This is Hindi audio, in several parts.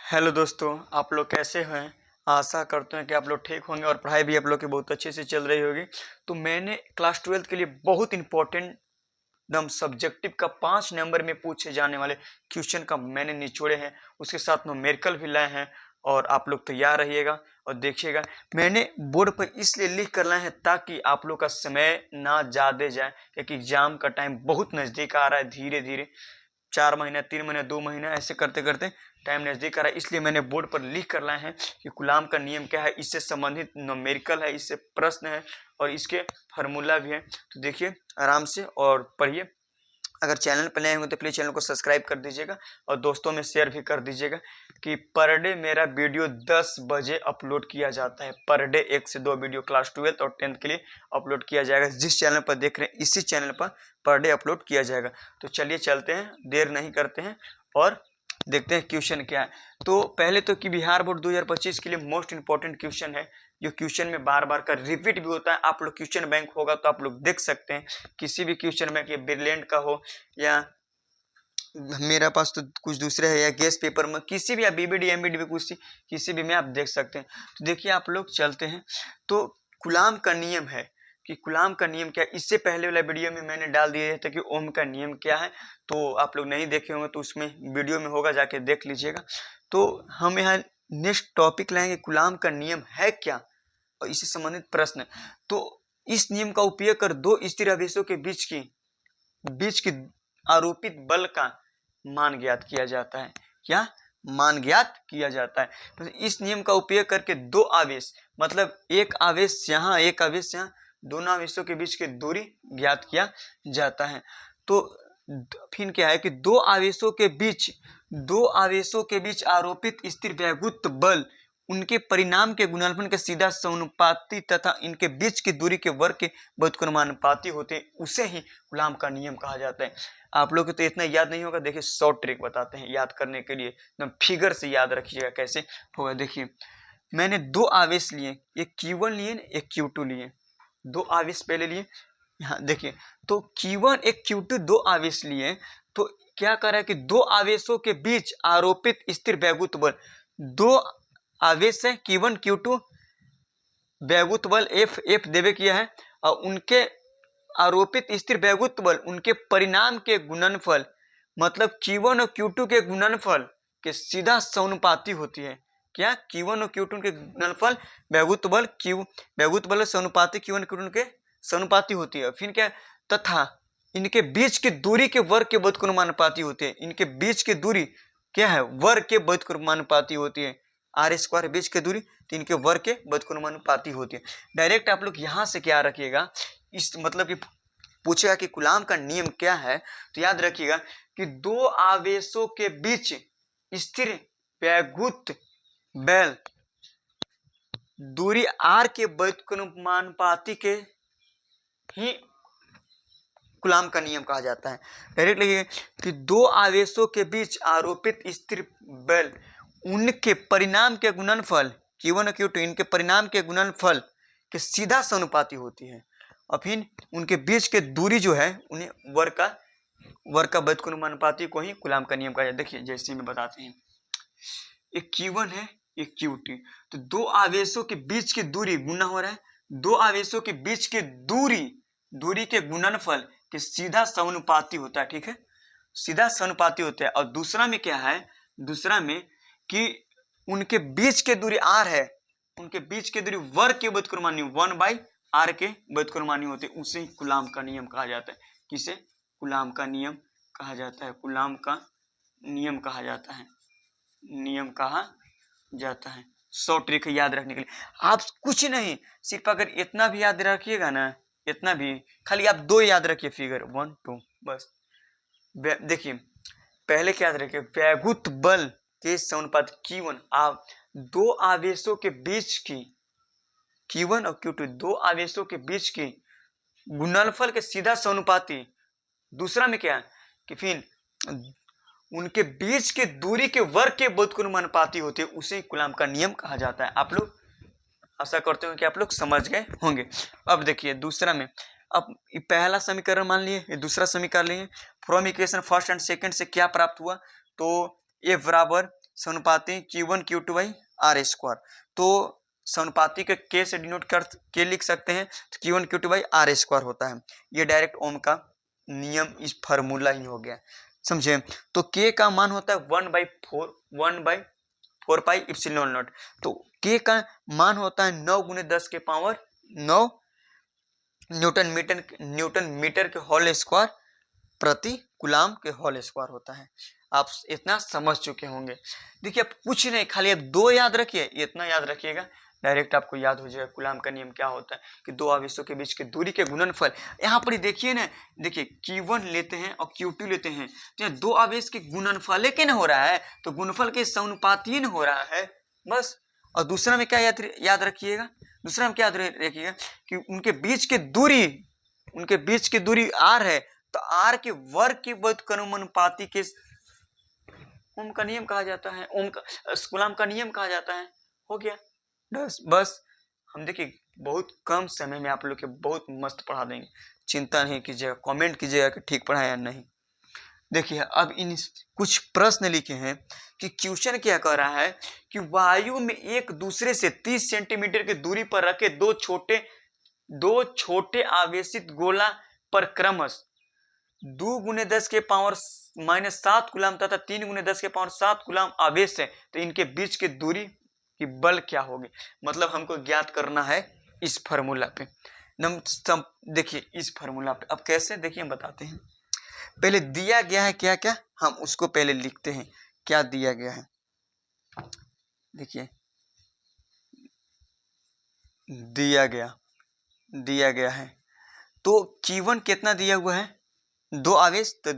हेलो दोस्तों, आप लोग कैसे हैं। आशा करते हैं कि आप लोग ठीक होंगे और पढ़ाई भी आप लोग की बहुत अच्छे से चल रही होगी। तो मैंने क्लास 12 के लिए बहुत इंपॉर्टेंट एकदम सब्जेक्टिव का 5 नंबर में पूछे जाने वाले क्वेश्चन का मैंने निचोड़े हैं, उसके साथ न्यूमेरिकल भी लाए हैं और आप लोग तैयार रहिएगा और देखिएगा। मैंने बोर्ड पर इसलिए लिख कर लाए हैं ताकि आप लोग का समय ना ज़्यादा जाए, क्योंकि एग्जाम का टाइम बहुत नज़दीक आ रहा है। धीरे धीरे 4 महीने, 3 महीने, 2 महीने ऐसे करते करते टाइम नज़दीक आ रहा है। इसलिए मैंने बोर्ड पर लिख कर लाए हैं कि कूलाम का नियम क्या है, इससे संबंधित न्यूमेरिकल है, इससे प्रश्न है और इसके फार्मूला भी है। तो देखिए आराम से और पढ़िए। अगर चैनल पर नए होंगे तो प्लीज़ चैनल को सब्सक्राइब कर दीजिएगा और दोस्तों में शेयर भी कर दीजिएगा कि पर डे मेरा वीडियो 10 बजे अपलोड किया जाता है। पर डे 1 से 2 वीडियो क्लास 12 और 10th के लिए अपलोड किया जाएगा। जिस चैनल पर देख रहे हैं इसी चैनल पर डे अपलोड किया जाएगा। तो चलिए चलते हैं, देर नहीं करते हैं और देखते हैं क्वेश्चन क्या है। तो पहले तो कि बिहार बोर्ड 2025 के लिए मोस्ट इंपॉर्टेंट क्वेश्चन है, जो क्वेश्चन में बार बार का रिपीट भी होता है। आप लोग क्वेश्चन बैंक होगा तो आप लोग देख सकते हैं, किसी भी क्वेश्चन बैंक, ये ब्रिलियंट का हो या मेरा पास तो कुछ दूसरे है, या गेस्ट पेपर में किसी भी, या बीबीडी एमबीडी में किसी भी में आप देख सकते हैं। तो देखिए आप लोग चलते हैं। तो कूलाम का नियम है कि कूलाम का नियम क्या है। इससे पहले वाला वीडियो में मैंने डाल दिया था कि ओम का नियम क्या है, तो आप लोग नहीं देखे होंगे तो उसमें वीडियो में होगा, जाके देख लीजिएगा। तो हम यहाँ नेक्स्ट टॉपिक लाएंगे, कूलाम का नियम है क्या और इससे संबंधित प्रश्न। तो इस नियम का उपयोग कर दो स्थिर आवेशों के बीच की आरोपित बल का मान ज्ञात किया जाता है। क्या मान ज्ञात किया जाता है। तो इस नियम का उपयोग करके दो आवेश, मतलब एक आवेश यहाँ एक आवेश यहाँ, दोनों आवेशों के बीच की दूरी ज्ञात किया जाता है। तो फिर क्या है कि दो आवेशों के बीच आरोपित स्थिर वैद्युत बल उनके परिणाम के गुणनफल के सीधा समानुपाती तथा इनके बीच की दूरी के वर्ग के व्युत्क्रमानुपाती होते हैं, उसे ही कूलाम का नियम कहा जाता है। आप लोग को तो इतना याद नहीं होगा, देखिए शॉर्ट ट्रिक बताते हैं याद करने के लिए, एकदम फिगर से याद रखिएगा कैसे होगा। देखिए मैंने दो आवेश लिए, एक Q1 लिए एक Q2 लिए, दो आवेश पहले लिए। यहाँ देखिए तो Q1 एक Q2 दो आवेश लिए, तो क्या कर रहा है कि दो आवेशों के बीच आरोपित स्थिर वैद्युत बल, दो आवेश है Q1 Q2, वैद्युत बल F देवे किया है और उनके आरोपित स्थिर वैद्युत बल उनके परिणाम के गुणनफल, मतलब Q1 और Q2 के गुणनफल के सीधा समानुपाती होती है। क्या Q1 और Q2 के गुणनफल वैद्युत बल समानुपाती Q1 Q2 के समानुपाती होती है। फिर क्या, तथा इनके बीच की दूरी के वर्ग के व्युत्क्रमानुपाती होती है। इनके बीच की दूरी क्या है, वर्ग के व्युत्क्रमानुपाती होती है। r² बीच की दूरी, तो इनके वर्ग के व्युत्क्रमानुपाती होती है। डायरेक्ट आप लोग यहाँ से क्या रखिएगा, इस मतलब कि पूछेगा कि कूलाम का नियम क्या है, तो याद रखिएगा कि दो आवेशों के बीच स्थिर वैद्युत बल दूरी r के व्युत्क्रमानुपाती के ही कूलाम का नियम कहा जाता है। डायरेक्ट लिखिए कि दो आवेशों के बीच आरोपित स्थिर बल उनके परिणाम के गुणनफल Q1 और Q2, इनके परिणाम के गुणनफल के सीधा समानुपाती होती है। और फिर उनके बीच के दूरी जो है उन्हें वर्ग का व्युत्क्रमानुपाती को ही कूलाम का नियम कहा जाता है। देखिए जैसे में बताते हैं, एक Q1 है एक Q2, तो दो आवेशों के बीच की दूरी गुना हो रहा है, दो आवेशों के बीच की दूरी के गुणनफल के सीधा समानुपाती होता है। ठीक है, सीधा समानुपाती होता है। और दूसरा में क्या है, दूसरा में कि उनके बीच के दूरी r है, उनके बीच के दूरी वर्ग के व्युत्क्रमानुपाती 1/r के व्युत्क्रमानुपाती होते हैं, उसे कूलाम का नियम कहा जाता है। किसे कूलाम का नियम कहा जाता है, कूलाम का नियम कहा जाता है, नियम कहा जाता है। 100 ट्रिक याद रखने के लिए आप कुछ नहीं, सिर्फ अगर इतना भी याद रखिएगा ना, इतना भी, खाली आप दो याद रखिए, फिगर 1 2 बस। देखिए पहले क्या याद रखिए, वैद्युत बल के समानुपात Q1, आप दो आवेशों के बीच की Q1 और Q2 दो आवेशों के बीच की गुणनफल के सीधा समानुपाती। दूसरा में क्या कि फिर उनके बीच के दूरी के वर्ग के व्युत्क्रमानुपाती होते हैं, उसे कूलाम का नियम कहा जाता है। आप लोग आशा करते हो कि आप लोग समझ गए होंगे। अब देखिए दूसरा में, अब पहला समीकरण मान लिए, ये दूसरा समीकरण लिए, from equation first and second से क्या प्राप्त हुआ, तो F बराबर समानुपाती Q1 Q2 by r square. तो समानुपाती के K से डिनोट कर के लिख सकते हैं, तो Q1 Q2 by r square होता है। ये डायरेक्ट ओम का नियम, इस फार्मूला ही हो गया, समझे। तो K का मान होता है 1/4 पाई इप्सिलॉन नॉट। तो K का मान होता है 9 गुने 10 के पावर 9 न्यूटन मीटर के होल स्क्वायर प्रति कूलाम के होल स्क्वायर होता है। आप इतना समझ चुके होंगे। देखिए अब कुछ नहीं, खाली अब 2 याद रखिए, इतना याद रखिएगा, डायरेक्ट आपको याद हो जाएगा कूलाम का नियम क्या होता है कि दो आवेशों के बीच की दूरी के गुणनफल। यहाँ पर देखिए ना, देखिए Q1 लेते हैं और Q2 लेते हैं, तो यहाँ दो आवेश के गुणनफल के न हो रहा है, तो गुणनफल के समानुपाती हो रहा है बस। और दूसरा में क्या याद रखिएगा, दूसरा में क्या याद रखिएगा कि उनके बीच की दूरी r है, तो r के वर्ग के व्युत्क्रमानुपाती के ओम का नियम कहा जाता है, कूलाम का नियम कहा जाता है। हो गया बस। हम देखिए बहुत कम समय में आप लोग के बहुत मस्त पढ़ा देंगे, चिंता नहीं कीजिएगा, कमेंट कीजिएगा कि ठीक पढ़ा या नहीं। देखिए अब इन कुछ प्रश्न लिखे हैं कि क्वेश्चन क्या कह रहा है कि वायु में एक दूसरे से 30 सेंटीमीटर की दूरी पर रखे दो छोटे आवेशित गोला पर क्रमश 2 गुने 10 के पावर -7 कूलाम तथा 3 गुने 10 के पावर 7 कूलाम आवेश है, तो इनके बीच की दूरी की बल क्या होगी। मतलब हमको ज्ञात करना है इस फार्मूला पे। देखिए इस फार्मूला पे अब कैसे, देखिए हम बताते हैं। पहले दिया गया है क्या क्या, हम उसको पहले लिखते हैं। क्या दिया गया है, देखिए दिया गया है। तो Q1 कितना दिया हुआ है, 2 आवेश, तो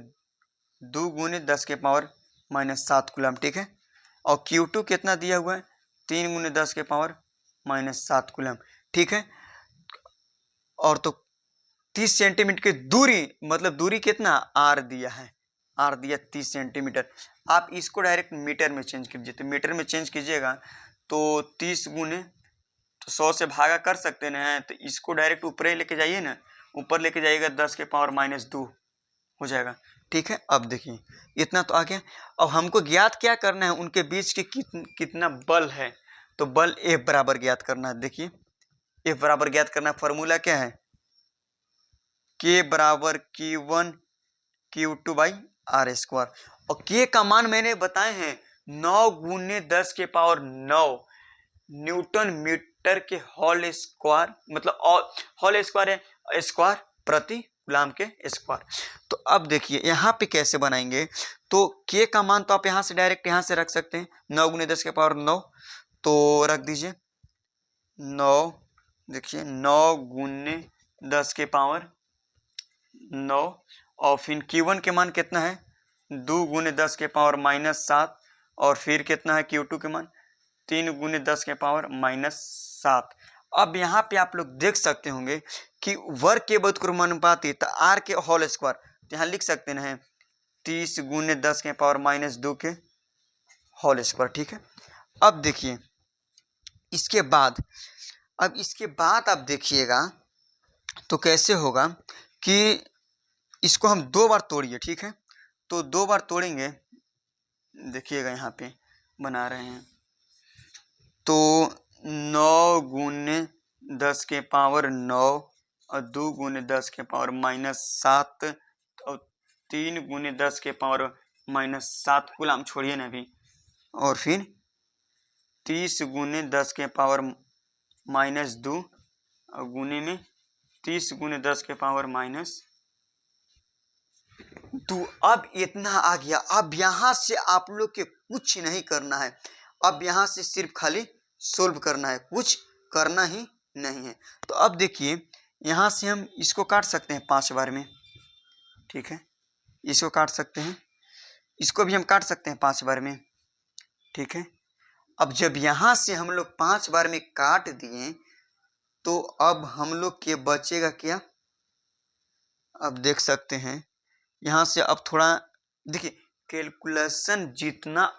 2 गुने 10 के पावर -7 कूलाम, ठीक है। और Q2 कितना दिया हुआ है, 3 गुने 10 के पावर -7 कूलाम, ठीक है। और तो 30 सेंटीमीटर की दूरी, मतलब दूरी कितना r दिया है, r दिया 30 सेंटीमीटर। आप इसको डायरेक्ट मीटर में चेंज कीजिए, तो मीटर में चेंज कीजिएगा तो 30 गुने, तो 100 से भागा कर सकते हैं, तो इसको डायरेक्ट ऊपर ही लेके जाइए ना, ऊपर लेके जाइएगा 10 के पावर -2 हो जाएगा, ठीक है। अब देखिए इतना तो आ गया। अब हमको ज्ञात क्या करना है, उनके बीच के कितना बल है, तो बल F बराबर ज्ञात करना है। देखिए F बराबर ज्ञात करना, फार्मूला क्या है, K बराबर Q1 Q2 by r square. और K का मान मैंने बताए हैं 9 गुने 10 के पावर 9 न्यूटन मीटर के होल स्क्वायर, मतलब होल स्क्वायर है स्क्वायर प्रति कूलाम के स्क्वायर। तो अब देखिए यहाँ पे कैसे बनाएंगे, तो K का मान तो आप यहाँ से डायरेक्ट यहाँ से रख सकते हैं, 9 गुने 10 के पावर 9, तो रख दीजिए 9, देखिए 9 गुने 10 के पावर 9, और फिर Q1 के मान कितना है, 2 गुने 10 के पावर -7, और फिर कितना है Q2 के मान, 3 गुने 10 के पावर -7। अब यहाँ पे आप लोग देख सकते होंगे कि वर्ग के व्युत्क्रमानुपाती, तो r के होल स्क्वायर, तो यहाँ लिख सकते हैं 30 गुने 10 के पावर -2 के होल स्क्वायर, ठीक है। अब देखिए इसके बाद आप देखिएगा तो कैसे होगा कि इसको हम 2 बार तोड़िए, ठीक है। तो 2 बार तोड़ेंगे, देखिएगा यहाँ पे बना रहे हैं, तो 9 गुने 10 के पावर 9 और 2 गुने 10 के पावर -7 और 3 गुने 10 के पावर -7 कूलाम छोड़िए ना अभी, और फिर 30 गुने 10 के पावर -2 और गुने में 30 गुने 10 के पावर -2। अब इतना आ गया। अब यहाँ से आप लोग के कुछ नहीं करना है, अब यहाँ से सिर्फ खाली सोल्व करना है, कुछ करना ही नहीं है। तो अब देखिए यहाँ से हम इसको काट सकते हैं 5 बार में, ठीक है, इसको काट सकते हैं, इसको भी हम काट सकते हैं 5 बार में, ठीक है। अब जब यहाँ से हम लोग 5 बार में काट दिए, तो अब हम लोग के बचेगा क्या, अब देख सकते हैं यहाँ से। अब थोड़ा देखिए कैलकुलेशन जितना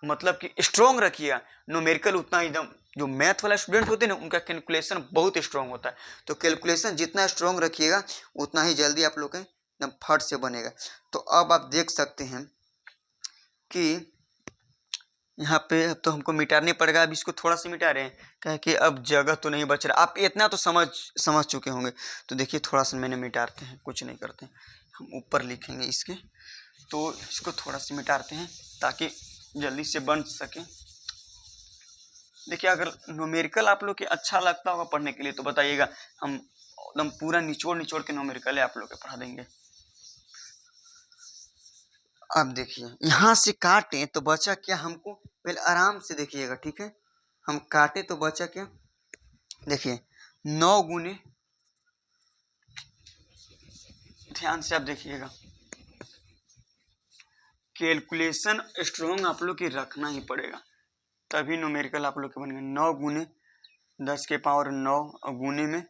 मतलब कि स्ट्रॉन्ग रखिएगा, न्यूमेरिकल उतना एकदम, जो मैथ वाला स्टूडेंट होते हैं ना उनका कैलकुलेशन बहुत स्ट्रॉन्ग होता है, तो कैलकुलेशन जितना स्ट्रॉन्ग रखिएगा उतना ही जल्दी आप लोग का एकदम फट से बनेगा। तो अब आप देख सकते हैं कि यहाँ पे अब तो हमको मिटाने पड़ेगा। अब इसको थोड़ा सा मिटा रहे हैं क्या कि अब जगह तो नहीं बच रहा। आप इतना तो समझ चुके होंगे। तो देखिए थोड़ा सा मैंने मिटाते हैं, कुछ नहीं करते हैं, हम ऊपर लिखेंगे इसके। तो इसको थोड़ा सा मिटाते हैं ताकि जल्दी से बन सके। देखिए अगर न्यूमेरिकल आप लोग के अच्छा लगता होगा पढ़ने के लिए तो बताइएगा, हम एकदम पूरा निचोड़ के न्यूमेरिकल आप लोग के पढ़ा देंगे। अब देखिए यहाँ से काटें तो बचा क्या, हमको पहले आराम से देखिएगा, ठीक है। हम काटे तो बचा क्या, देखिए 9 गुने, ध्यान से आप देखिएगा, कैलकुलेशन स्ट्रॉन्ग आप लोग की रखना ही पड़ेगा तभी न्यूमेरिकल आप लोग के बनेंगे। 9 गुने 10 के पावर 9 और गुने में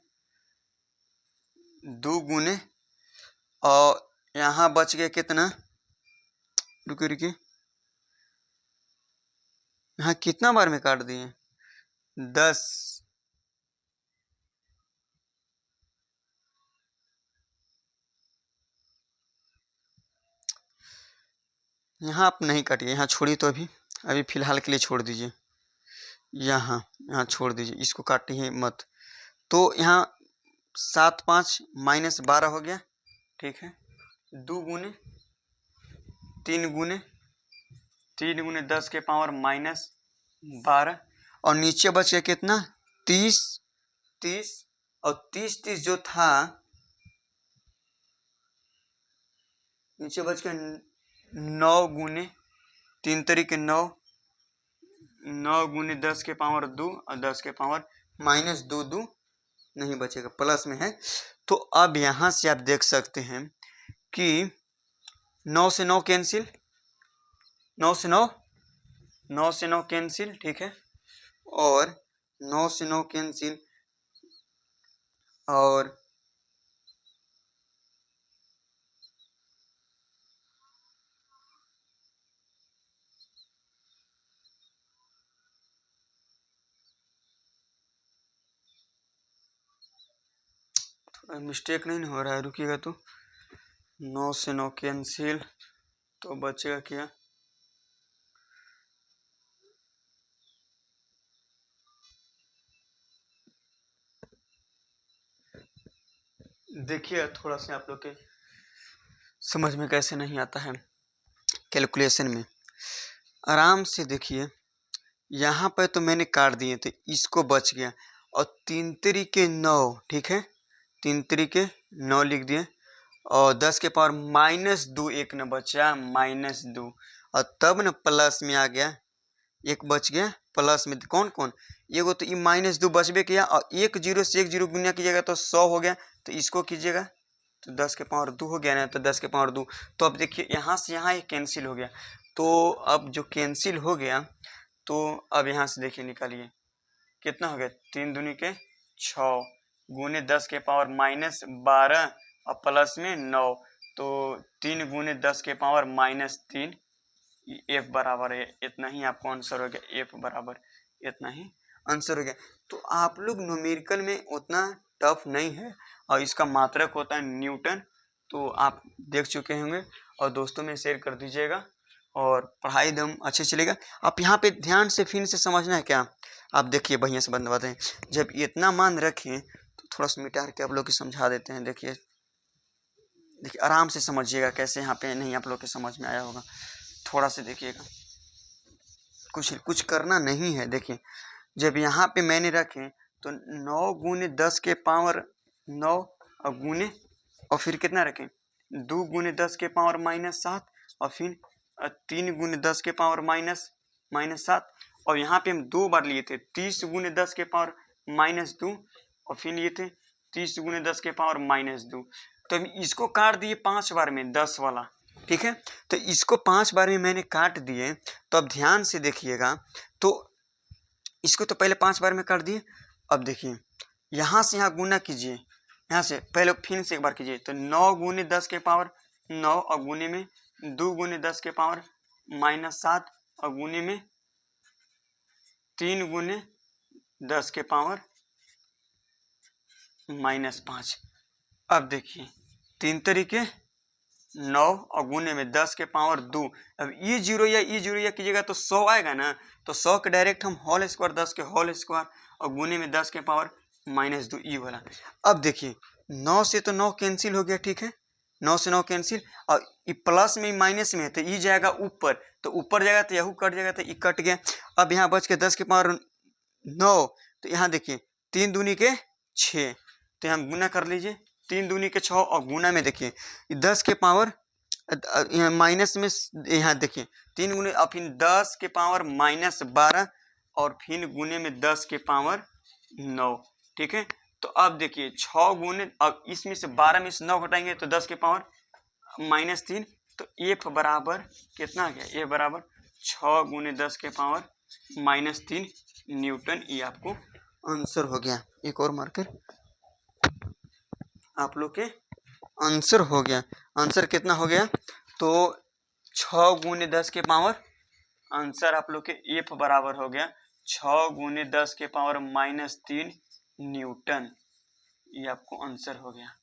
2 गुने, और यहाँ बच गया कितना, रुकिए यहाँ कितना बार में काट दिए, 10। यहाँ आप नहीं काटिए, यहाँ छोड़िए, तो अभी फिलहाल के लिए छोड़ दीजिए, यहाँ छोड़ दीजिए, इसको काटिए मत। तो यहाँ 7 5 -12 हो गया, ठीक है। 2 गुने 3 गुने 10 के पावर -12, और नीचे बच गया कितना, 30, और 30 जो था नीचे बच गया 9 गुने 3 तरीके 9 गुने 10 के पावर 2 और 10 के पावर -2 नहीं बचेगा, प्लस में है। तो अब यहाँ से आप देख सकते हैं कि 9 से 9 कैंसिल, 9 से 9 कैंसिल, ठीक है। और 9 से 9 कैंसिल, और मिस्टेक नहीं हो रहा है, रुकिएगा। तो 9 से 9 कैंसिल, तो बचेगा क्या, देखिए थोड़ा सा आप लोग के समझ में कैसे नहीं आता है कैलकुलेशन में, आराम से देखिए। यहाँ पर तो मैंने काट दिए थे, इसको बच गया, और 3 तरीके 9, ठीक है, 3 तरीके 9 लिख दिए, और 10 के पावर -2 एक न बचा, -2, और तब न प्लस में आ गया, एक बच गया प्लस में। कौन कौन, एगो तो ये -2 बचबे किया, और 1 0 से 1 0 गुना कीजिएगा तो 100 हो गया, तो इसको कीजिएगा तो 10 के पावर 2 हो गया ना, तो 10 के पावर 2। तो अब देखिए यहाँ से यहाँ ये कैंसिल हो गया, तो अब जो कैंसिल हो गया, तो अब यहाँ से देखिए निकालिए कितना हो गया, 3 दूनी के 6 गुने 10 के पावर -12 और प्लस में 9, तो 3 गुने 10 के पावर -3, एफ बराबर है इतना ही, आपको आंसर हो गया, एफ बराबर इतना ही आंसर हो गया। तो आप लोग न्यूमेरिकल में उतना टफ नहीं है, और इसका मात्रक होता है न्यूटन, तो आप देख चुके होंगे, और दोस्तों में शेयर कर दीजिएगा, और पढ़ाई एकदम अच्छे चलेगा। आप यहाँ पे ध्यान से फिर से समझना है क्या, आप देखिए बढ़िया से बनवाते हैं। जब इतना मान रखें तो थोड़ा सा मिटा के आप लोग को समझा देते हैं। देखिए आराम से समझिएगा, कैसे यहाँ पे नहीं आप लोग के समझ में आया होगा, थोड़ा से देखिएगा, कुछ करना नहीं है। देखिए जब यहाँ पे मैंने रखे तो 9 गुने 10 के पावर 9, और गुने, और फिर कितना रखें, 2 गुने 10 के पावर -7, और फिर 3 गुने 10 के पावर -7, और यहाँ पे हम 2 बार लिए थे 30 गुने 10 के पावर -2, और फिर लिए थे 30 गुने 10 के पावर -2। तो हम इसको काट दिए 5 बार में 10 वाला, ठीक है। तो इसको 5 बार में मैंने काट दिए, तो अब ध्यान से देखिएगा, तो इसको तो पहले 5 बार में काट दिए। अब देखिए यहाँ से यहाँ गुना कीजिए, यहाँ से पहले फिर से एक बार कीजिए, तो 9 गुने 10 के पावर 9, और गुने में 2 गुने 10 के पावर -7, और गुने में 3 गुने 10 के पावर -5। अब देखिए 3 तरीके 9 और गुने में 10 के पावर 2। अब ई जीरो या कीजिएगा तो 100 आएगा ना, तो 100 के डायरेक्ट हम होल स्क्वायर 10 के होल स्क्वायर और गुने में 10 के पावर -2 ई वाला। अब देखिए 9 से तो 9 कैंसिल हो गया, ठीक है, 9 से 9 कैंसिल, और ये प्लस में माइनस में है तो ई जाएगा ऊपर, तो ऊपर जाएगा तो यहू कट जाएगा तो ई कट गया। अब यहाँ बच के 10 के पावर 9, तो यहाँ देखिए 3 दूनी के 6, तो यहाँ गुना कर लीजिए, 3 दूनी के 6 और गुना में देखिए 10 के पावर यहाँ माइनस में, यहाँ देखिए 3 गुने और फिर 10 के पावर -12 और फिर गुने में 10 के पावर 9, ठीक है। तो अब देखिए 6 गुने, अब इसमें से 12 में से 9 घटाएंगे तो 10 के पावर -3, तो एफ बराबर कितना आ गया, ए बराबर 6 गुने 10 के पावर -3 न्यूटन। ये आपको आंसर हो गया। एक और मार्कर, आप लोग के आंसर हो गया। आंसर कितना हो गया, तो 6 गुने 10 के पावर, आंसर आप लोग के एफ बराबर हो गया 6 गुने 10 के पावर -3 न्यूटन। ये आपको आंसर हो गया।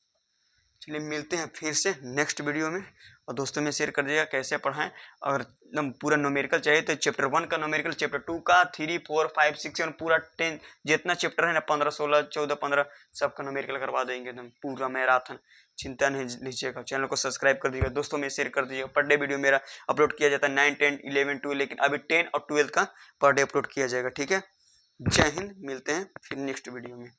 चलिए मिलते हैं फिर से नेक्स्ट वीडियो में, और दोस्तों में शेयर कर दीजिएगा कैसे पढ़ाएं। अगर एकदम पूरा न्यूमेरिकल चाहिए तो चैप्टर 1 का न्यूमेरिकल, चैप्टर 2 का, 3, 4, 5, 6 और पूरा 10 जितना चैप्टर है ना 15, 16, 14, 15 सबका न्यूमेरिकल करवा देंगे एकदम पूरा मैराथन। चिंता नहीं लीजिएगा, चैनल को सब्सक्राइब कर दीजिएगा, दोस्तों में शेयर कर दीजिएगा। पर डे वीडियो मेरा अपलोड किया जाता है 9, 10, 11, 12, लेकिन अभी 10 और 12 का पर डे अपलोड किया जाएगा, ठीक है। जय हिंद, मिलते हैं फिर नेक्स्ट वीडियो में।